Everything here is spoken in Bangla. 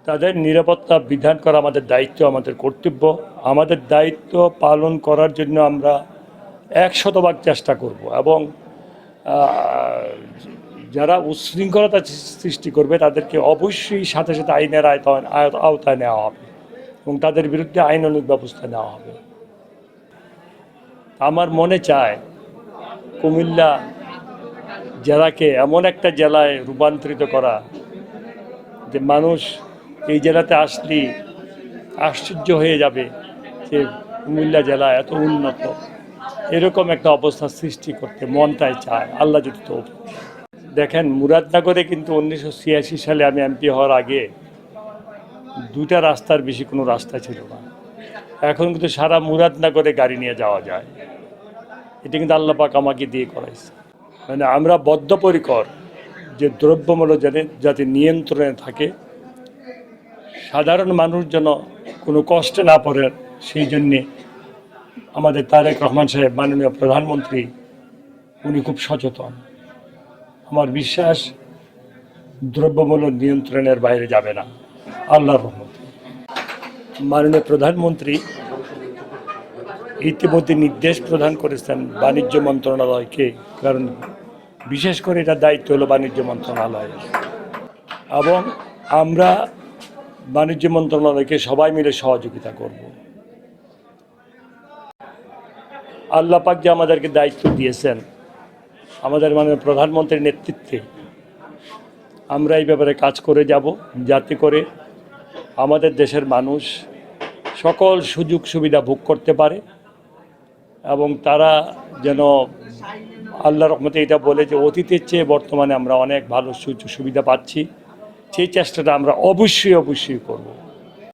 তাদের নিরাপত্তা বিধান করা আমাদের দায়িত্ব, আমাদের কর্তব্য। আমাদের দায়িত্ব পালন করার জন্য আমরা 100% চেষ্টা করব এবং যারা উচ্ছৃঙ্খলতা সৃষ্টি করবে তাদেরকে অবশ্যই সাথে সাথে আইনের আওতায় নেওয়া হবে এবং তাদের বিরুদ্ধে আইনানুগ ব্যবস্থা নেওয়া হবে। আমার মনে চায় কুমিল্লা জেলাকে এমন একটা জেলায় রূপান্তরিত করা যে মানুষ এই জেলাতে আসলেই আশ্চর্য হয়ে যাবে যে কুমিল্লা জেলা এত উন্নত। এরকম একটা অবস্থা সৃষ্টি করতে মনটাই চায়, আল্লাহ যদি তো। দেখেন, মুরাদনগরে কিন্তু 1986 সালে আমি এমপি হওয়ার আগে 2টা রাস্তার বেশি কোনো রাস্তা ছিল না। এখন কিন্তু সারা মুরাদনগরে গাড়ি নিয়ে যাওয়া যায়। এটা কিন্তু আল্লাহ পাক আমাকে দিয়ে করাইছে। মানে আমরা বদ্ধপরিকর যে দ্রব্যমূল্য যাতে নিয়ন্ত্রণে থাকে, সাধারণ মানুষ যেন কোনো কষ্টে না পড়ে, সেই জন্যে আমাদের তারেক রহমান সাহেব, মাননীয় প্রধানমন্ত্রী, উনি খুব সচেতন। আমার বিশ্বাস দ্রব্যমূল্য নিয়ন্ত্রণের বাইরে যাবে না আল্লাহর রহমতে। মাননীয় প্রধানমন্ত্রী ইতিমধ্যে নির্দেশ প্রদান করেছেন বাণিজ্য মন্ত্রণালয়কে, কারণ বিশেষ করে এটা দায়িত্ব হলো বাণিজ্য মন্ত্রণালয়ের, এবং আমরা বাণিজ্য মন্ত্রণালয়কে সবাই মিলে সহযোগিতা করব। আল্লাহ পাক যে আমাদেরকে দায়িত্ব দিয়েছেন, আমাদের মাননীয় প্রধানমন্ত্রীর নেতৃত্বে আমরা এই ব্যাপারে কাজ করে যাব, যাতে করে আমাদের দেশের মানুষ সকল সুযোগ সুবিধা ভোগ করতে পারে এবং তারা যেন আল্লাহর রহমতে এটা বলে যে অতীতের চেয়ে বর্তমানে আমরা অনেক ভালো সুযোগ সুবিধা পাচ্ছি। সেই চেষ্টাটা আমরা অবশ্যই করব।